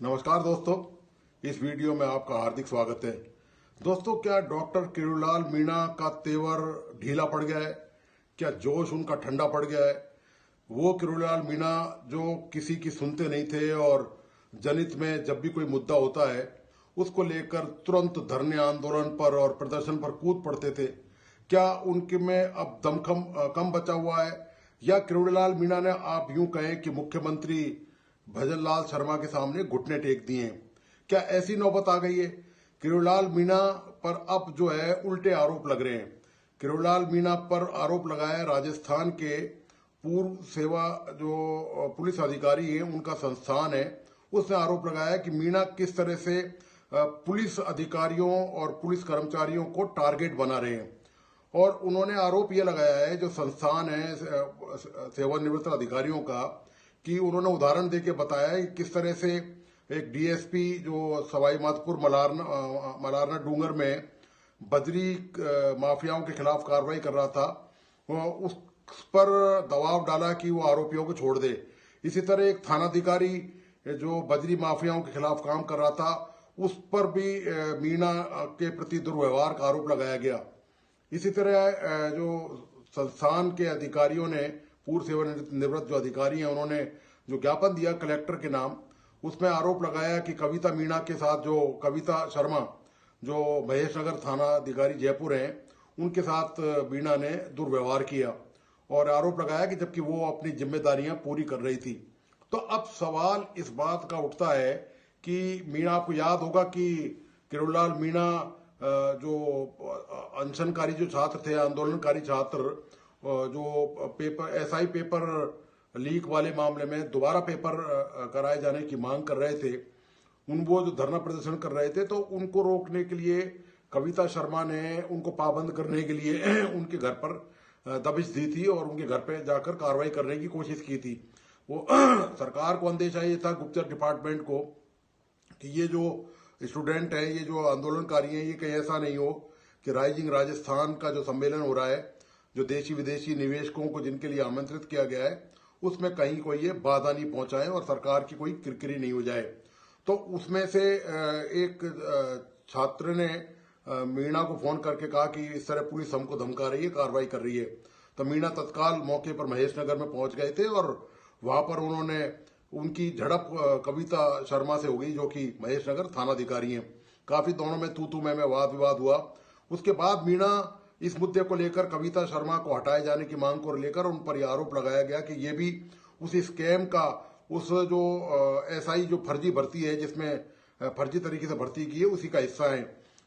नमस्कार दोस्तों, इस वीडियो में आपका हार्दिक स्वागत है। दोस्तों, क्या डॉक्टर किरोड़ीलाल मीणा का तेवर ढीला पड़ गया है? क्या जोश उनका ठंडा पड़ गया है? वो किरोड़ीलाल मीणा जो किसी की सुनते नहीं थे और जनहित में जब भी कोई मुद्दा होता है उसको लेकर तुरंत धरने आंदोलन पर और प्रदर्शन पर कूद पड़ते थे, क्या उनके में अब दमखम कम बचा हुआ है? या किरोड़ीलाल मीणा ने, आप यूं कहें कि मुख्यमंत्री भजनलाल शर्मा के सामने घुटने टेक दिए हैं? क्या ऐसी नौबत आ गई है? किरोड़ीलाल मीणा पर अब जो है उल्टे आरोप लग रहे हैं। किरोड़ीलाल मीणा पर आरोप लगाया राजस्थान के पूर्व सेवा जो पुलिस अधिकारी हैं, उनका संस्थान है, उसने आरोप लगाया कि मीणा किस तरह से पुलिस अधिकारियों और पुलिस कर्मचारियों को टारगेट बना रहे हैं। और उन्होंने आरोप यह लगाया है, जो संस्थान है सेवानिवृत्त अधिकारियों का, कि उन्होंने उदाहरण देके बताया है कि किस तरह से एक डीएसपी जो सवाई माधोपुर मलारना डूंगर में बजरी माफियाओं के खिलाफ कार्रवाई कर रहा था, उस पर दबाव डाला कि वो आरोपियों को छोड़ दे। इसी तरह एक थानाधिकारी जो बजरी माफियाओं के खिलाफ काम कर रहा था, उस पर भी मीणा के प्रति दुर्व्यवहार का आरोप लगाया गया। इसी तरह जो संस्थान के अधिकारियों ने, पूर्व सेवानिवृत्त जो अधिकारी हैं, उन्होंने जो ज्ञापन दिया कलेक्टर के नाम, उसमें आरोप लगाया कि कविता मीणा के साथ, जो कविता शर्मा जो महेश नगर थाना अधिकारी जयपुर हैं, उनके साथ मीणा ने दुर्व्यवहार किया और आरोप लगाया कि जबकि वो अपनी जिम्मेदारियां पूरी कर रही थी। तो अब सवाल इस बात का उठता है कि मीणा, आपको याद होगा कि किरोड़ीलाल मीणा जो अनशनकारी जो छात्र थे, आंदोलनकारी छात्र, जो पेपर एसआई पेपर लीक वाले मामले में दोबारा पेपर कराए जाने की मांग कर रहे थे, वो जो धरना प्रदर्शन कर रहे थे, तो उनको रोकने के लिए कविता शर्मा ने उनको पाबंद करने के लिए उनके घर पर दबिश दी थी और उनके घर पे जाकर कार्रवाई करने की कोशिश की थी। वो सरकार को अंदेशा ये था, गुप्तचर डिपार्टमेंट को, कि ये जो स्टूडेंट है, ये जो आंदोलनकारी हैं, ये कहीं ऐसा नहीं हो कि राइजिंग राजस्थान का जो सम्मेलन हो रहा है, जो देशी विदेशी निवेशकों को जिनके लिए आमंत्रित किया गया है, उसमें कहीं कोई ये बाधा नहीं पहुंचाए और सरकार की कोई किरकिरी नहीं हो जाए। तो उसमें से एक छात्र ने मीणा को फोन करके कहा कि इस तरह पुलिस हमको धमका रही है, कार्रवाई कर रही है। तो मीणा तत्काल मौके पर महेश नगर में पहुंच गए थे और वहां पर उन्होंने, उनकी झड़प कविता शर्मा से हो गई, जो कि महेश नगर थानाधिकारी हैं। काफी दोनों में तू मैं वाद विवाद हुआ। उसके बाद मीणा इस मुद्दे को लेकर कविता शर्मा को हटाए जाने की मांग को लेकर उन पर यह आरोप लगाया गया कि ये भी उस स्कैम का, उस जो एसआई जो फर्जी भर्ती है, जिसमें फर्जी तरीके से भर्ती की है, उसी का हिस्सा है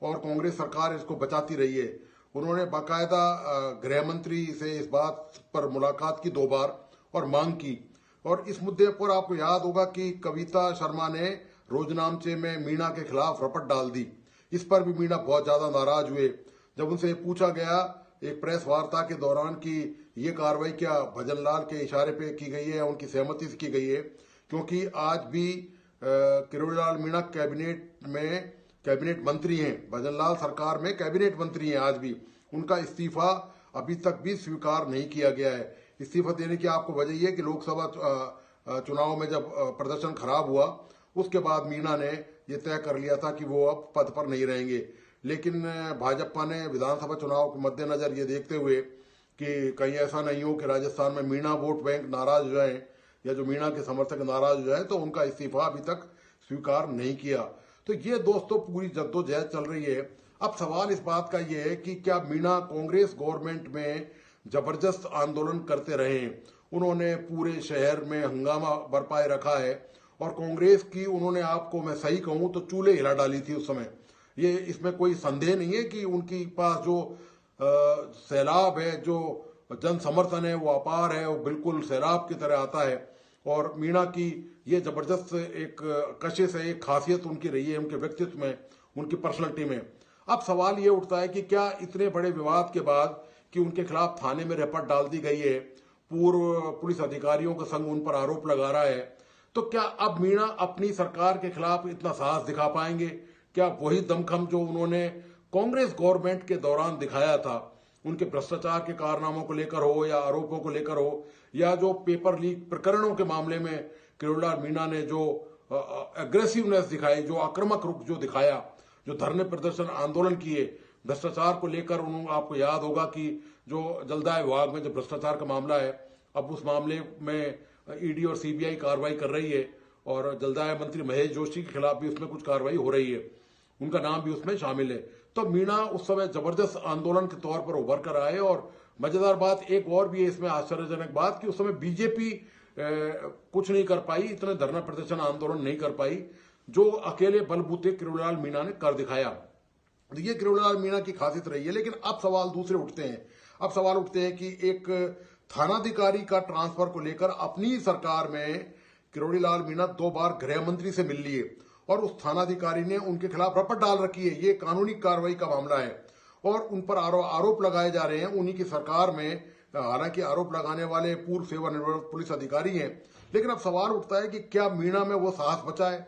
और कांग्रेस सरकार इसको बचाती रही है। उन्होंने बाकायदा गृह मंत्री से इस बात पर मुलाकात की 2 बार और मांग की। और इस मुद्दे पर आपको याद होगा कि कविता शर्मा ने रोजनामचे में मीणा के खिलाफ रपट डाल दी। इस पर भी मीणा बहुत ज्यादा नाराज हुए। जब उनसे पूछा गया एक प्रेस वार्ता के दौरान कि ये कार्रवाई क्या भजनलाल के इशारे पे की गई है या उनकी सहमति से की गई है, क्योंकि आज भी किरोड़ीलाल मीणा कैबिनेट मंत्री हैं, भजनलाल सरकार में कैबिनेट मंत्री हैं, आज भी उनका इस्तीफा अभी तक भी स्वीकार नहीं किया गया है। इस्तीफा देने की आपको वजह यह कि लोकसभा चुनाव में जब प्रदर्शन खराब हुआ, उसके बाद मीणा ने यह तय कर लिया था कि वो अब पद पर नहीं रहेंगे। लेकिन भाजपा ने विधानसभा चुनाव के मद्देनजर ये देखते हुए कि कहीं ऐसा नहीं हो कि राजस्थान में मीणा वोट बैंक नाराज हो जाए या जो मीणा के समर्थक नाराज हो जाए, तो उनका इस्तीफा अभी तक स्वीकार नहीं किया। तो ये दोस्तों पूरी जद्दोजहद चल रही है। अब सवाल इस बात का ये है कि क्या मीणा कांग्रेस गवर्नमेंट में जबरदस्त आंदोलन करते रहे, उन्होंने पूरे शहर में हंगामा बरपाए रखा है और कांग्रेस की उन्होंने, आपको मैं सही कहूं तो, चूल्हे हिला डाली थी उस समय। ये इसमें कोई संदेह नहीं है कि उनके पास जो सैलाब है, जो जन समर्थन है, वो अपार है, वो बिल्कुल सैलाब की तरह आता है। और मीणा की ये जबरदस्त एक कशिश है, एक खासियत उनकी रही है, उनके व्यक्तित्व में, उनकी पर्सनैलिटी में। अब सवाल ये उठता है कि क्या इतने बड़े विवाद के बाद कि उनके खिलाफ थाने में रपट डाल दी गई है, पूर्व पुलिस अधिकारियों का संघ उन पर आरोप लगा रहा है, तो क्या अब मीणा अपनी सरकार के खिलाफ इतना साहस दिखा पाएंगे? क्या वही दमखम जो उन्होंने कांग्रेस गवर्नमेंट के दौरान दिखाया था, उनके भ्रष्टाचार के कारनामों को लेकर हो या आरोपों को लेकर हो, या जो पेपर लीक प्रकरणों के मामले में किरोड़ीलाल मीणा ने जो एग्रेसिवनेस दिखाई, जो आक्रामक रुख जो दिखाया, जो धरने प्रदर्शन आंदोलन किए भ्रष्टाचार को लेकर, उन्होंने, आपको याद होगा कि जो जलदाय विभाग में जो भ्रष्टाचार का मामला है, अब उस मामले में ईडी और सीबीआई कार्रवाई कर रही है और जलदाय मंत्री महेश जोशी के खिलाफ भी उसमें कुछ कार्रवाई हो रही है, उनका नाम भी उसमें शामिल है। तो मीणा उस समय जबरदस्त आंदोलन के तौर पर उभर कर आए। और मजेदार बात एक और भी है इसमें, आश्चर्यजनक बात, कि उस समय बीजेपी कुछ नहीं कर पाई, इतने धरना प्रदर्शन आंदोलन नहीं कर पाई जो अकेले बलबूते किरोड़ीलाल मीणा ने कर दिखाया। तो ये किरोड़ीलाल मीणा की खासियत रही है। लेकिन अब सवाल दूसरे उठते हैं। अब सवाल उठते हैं कि एक थानाधिकारी का ट्रांसफर को लेकर अपनी सरकार में किरोड़ीलाल मीणा 2 बार गृह मंत्री से मिल लिए और उस थानाधिकारी ने उनके खिलाफ रपट डाल रखी है। ये कानूनी कार्रवाई का मामला है और उन पर आरोप लगाए जा रहे हैं उन्हीं की सरकार में। हालांकि आरोप लगाने वाले पूर्व सेवानिवृत्त पुलिस अधिकारी हैं, लेकिन अब सवाल उठता है कि क्या मीणा में वो साहस बचा है?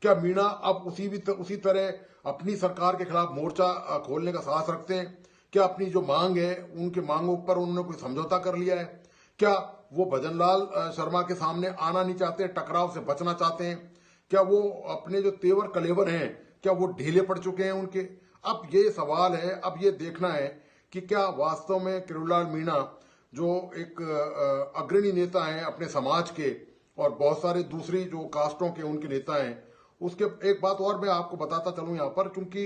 क्या मीणा अब उसी तरह अपनी सरकार के खिलाफ मोर्चा खोलने का साहस रखते हैं? क्या अपनी जो मांग है उनके मांगों पर उन्होंने कोई समझौता कर लिया है? क्या वो भजनलाल शर्मा के सामने आना नहीं चाहते, टकराव से बचना चाहते हैं? क्या वो अपने जो तेवर कलेवर हैं, क्या वो ढीले पड़ चुके हैं उनके? अब ये सवाल है, अब ये देखना है कि क्या वास्तव में किरोड़ीलाल मीणा जो एक अग्रणी नेता हैं अपने समाज के और बहुत सारे दूसरी जो कास्टों के उनके नेता हैं, उसके एक बात और मैं आपको बताता चलूं यहाँ पर, क्योंकि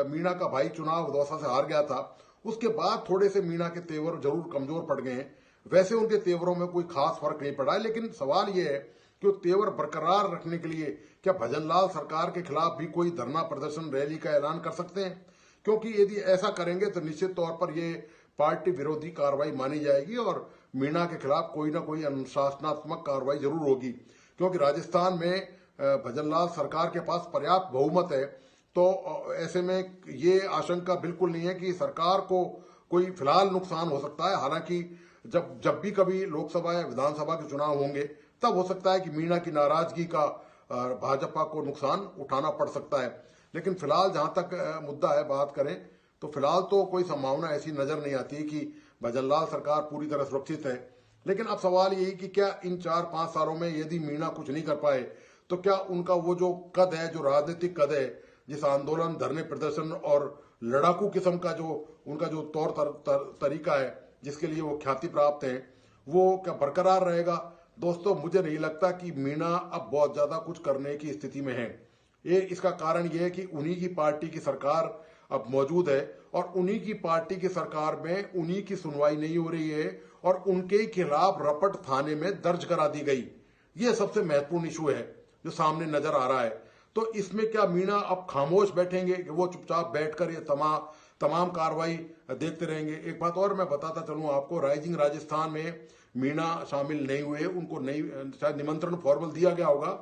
मीणा का भाई चुनाव दौसा से हार गया था, उसके बाद थोड़े से मीणा के तेवर जरूर कमजोर पड़ गए हैं। वैसे उनके तेवरों में कोई खास फर्क नहीं पड़ा है, लेकिन सवाल यह है कि वो तेवर बरकरार रखने के लिए क्या भजनलाल सरकार के खिलाफ भी कोई धरना प्रदर्शन रैली का ऐलान कर सकते हैं? क्योंकि यदि ऐसा करेंगे तो निश्चित तौर पर ये पार्टी विरोधी कार्रवाई मानी जाएगी और मीणा के खिलाफ कोई ना कोई अनुशासनात्मक कार्रवाई जरूर होगी। क्योंकि राजस्थान में भजनलाल सरकार के पास पर्याप्त बहुमत है, तो ऐसे में ये आशंका बिल्कुल नहीं है कि सरकार को कोई फिलहाल नुकसान हो सकता है। हालांकि जब भी कभी लोकसभा या विधानसभा के चुनाव होंगे तब हो सकता है कि मीणा की नाराजगी का भाजपा को नुकसान उठाना पड़ सकता है। लेकिन फिलहाल जहां तक मुद्दा है, बात करें तो फिलहाल तो कोई संभावना ऐसी नजर नहीं आती कि भजनलाल सरकार पूरी तरह सुरक्षित है। लेकिन अब सवाल यही कि क्या इन 4-5 सालों में यदि मीणा कुछ नहीं कर पाए तो क्या उनका वो जो कद है, जो राजनीतिक कद है, जिस आंदोलन, धरने प्रदर्शन और लड़ाकू किस्म का जो उनका जो तौर तरीका है जिसके लिए वो ख्याति प्राप्त है, वो क्या बरकरार रहेगा? दोस्तों, मुझे नहीं लगता कि मीणा अब बहुत ज्यादा कुछ करने की स्थिति में है। इसका कारण ये है कि उन्हीं की पार्टी की सरकार अब मौजूद है और उन्हीं की पार्टी की सरकार में उन्हीं की सुनवाई नहीं हो रही है और उनके खिलाफ रपट थाने में दर्ज करा दी गई। ये सबसे महत्वपूर्ण इशू है जो सामने नजर आ रहा है। तो इसमें क्या मीणा अब खामोश बैठेंगे कि वो चुपचाप बैठकर ये तमाम कार्रवाई देखते रहेंगे? एक बात और मैं बताता चलूं आपको, राइजिंग राजस्थान में मीणा शामिल नहीं हुए, उनको नहीं, शायद निमंत्रण फॉर्मल दिया गया होगा,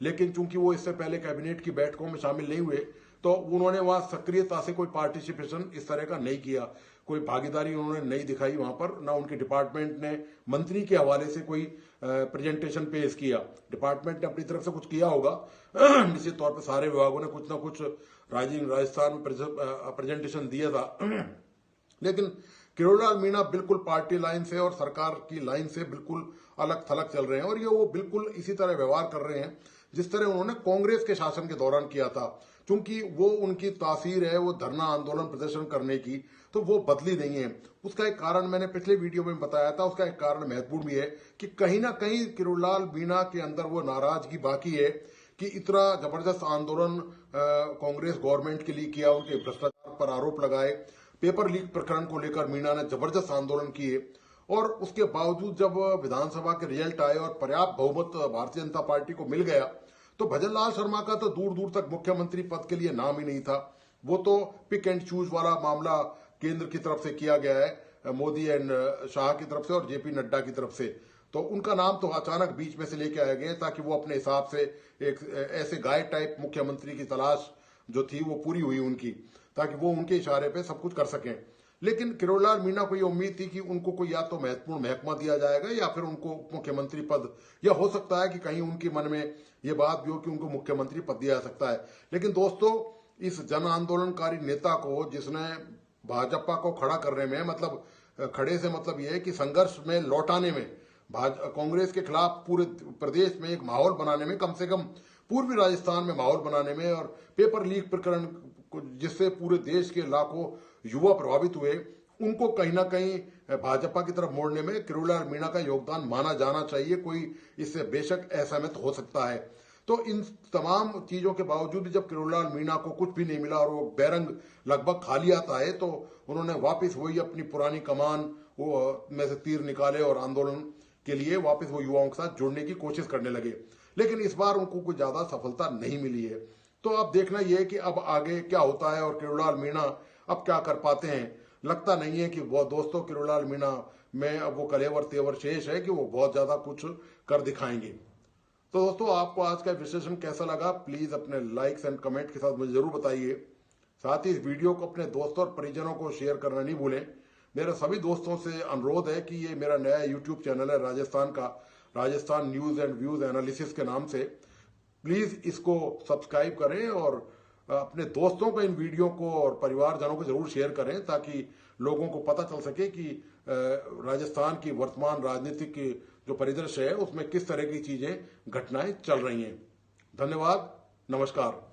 लेकिन चूंकि वो इससे पहले कैबिनेट की बैठकों में शामिल नहीं हुए तो उन्होंने वहां सक्रियता से कोई पार्टिसिपेशन इस तरह का नहीं किया, कोई भागीदारी उन्होंने नहीं दिखाई वहां पर। ना उनके डिपार्टमेंट ने मंत्री के हवाले से कोई प्रेजेंटेशन पेश किया। डिपार्टमेंट ने अपनी तरफ से कुछ किया होगा निश्चित तौर पर, सारे विभागों ने कुछ ना कुछ राइजिंग राजस्थान में प्रेजेंटेशन दिया था लेकिन किरोड़ीलाल मीणा बिल्कुल पार्टी लाइन से और सरकार की लाइन से बिल्कुल अलग थलग चल रहे हैं और ये वो बिल्कुल इसी तरह व्यवहार कर रहे हैं जिस तरह उन्होंने कांग्रेस के शासन के दौरान किया था। क्योंकि वो उनकी तासीर है वो धरना आंदोलन प्रदर्शन करने की, तो वो बदली नहीं है। उसका एक कारण मैंने पिछले वीडियो में बताया था, उसका एक कारण महत्वपूर्ण भी है कि कहीं ना कहीं किरोड़ीलाल मीणा के अंदर वो नाराजगी बाकी है कि इतना जबरदस्त आंदोलन कांग्रेस गवर्नमेंट के लिए किया, उनके भ्रष्टाचार पर आरोप लगाए, पेपर लीक प्रकरण को लेकर मीणा ने जबरदस्त आंदोलन किए और उसके बावजूद जब विधानसभा के रिजल्ट आए और पर्याप्त बहुमत भारतीय जनता पार्टी को मिल गया तो भजनलाल शर्मा का तो दूर दूर तक मुख्यमंत्री पद के लिए नाम ही नहीं था। वो तो पिक एंड चूज वाला मामला केंद्र की तरफ से किया गया है, मोदी एंड शाह की तरफ से और जेपी नड्डा की तरफ से, तो उनका नाम तो अचानक बीच में से लेके आया गया ताकि वो अपने हिसाब से एक ऐसे गाय टाइप मुख्यमंत्री की तलाश जो थी वो पूरी हुई उनकी, ताकि वो उनके इशारे पे सब कुछ कर सकें। लेकिन किरोड़ीलाल मीणा को ये उम्मीद थी कि उनको कोई या तो महत्वपूर्ण महकमा दिया जाएगा या फिर उनको मुख्यमंत्री पद, या हो सकता है कि कहीं उनके मन में ये बात भी हो कि उनको मुख्यमंत्री पद दिया जा सकता है। लेकिन दोस्तों, इस जन आंदोलनकारी नेता को जिसने भाजपा को खड़ा करने में, मतलब खड़े से मतलब ये है कि संघर्ष में लौटाने में कांग्रेस के खिलाफ पूरे प्रदेश में एक माहौल बनाने में, कम से कम पूर्वी राजस्थान में माहौल बनाने में, और पेपर लीक प्रकरण जिससे पूरे देश के लाखों युवा प्रभावित हुए, उनको कहीं ना कहीं भाजपा की तरफ मोड़ने में किरोड़ीलाल मीणा का योगदान माना जाना चाहिए। कोई इससे बेशक असहमत हो सकता है। तो इन तमाम चीजों के बावजूद जब किरोड़ीलाल मीणा को कुछ भी नहीं मिला और वो बैरंग लगभग खाली आता है, तो उन्होंने वापस वही अपनी पुरानी कमान वो में से तीर निकाले और आंदोलन के लिए वापस वो युवाओं के साथ जुड़ने की कोशिश करने लगे। लेकिन इस बार उनको कुछ ज्यादा सफलता नहीं मिली है। तो अब देखना यह है कि अब आगे क्या होता है और किरोड़ीलाल मीणा अब क्या कर पाते हैं। लगता नहीं है कि वो दोस्तों किरोड़ीलाल मीणा में अब वो कलेवर तेवर शेष है कि वो बहुत ज्यादा कुछ कर दिखाएंगे। तो दोस्तों, आपको आज का विश्लेषण कैसा लगा, प्लीज अपने लाइक्स एंड कमेंट के साथ मुझे जरूर बताइए। साथ ही इस वीडियो को अपने दोस्तों और परिजनों को शेयर करना नहीं भूलें। मेरे सभी दोस्तों से अनुरोध है कि ये मेरा नया यूट्यूब चैनल है राजस्थान का, Rajasthan news and views analysis के नाम से। प्लीज इसको सब्सक्राइब करें और अपने दोस्तों को इन वीडियो को और परिवारजनों को जरूर शेयर करें, ताकि लोगों को पता चल सके कि राजस्थान की वर्तमान राजनीतिक जो परिदृश्य है उसमें किस तरह की चीजें, घटनाएं चल रही हैं। धन्यवाद, नमस्कार।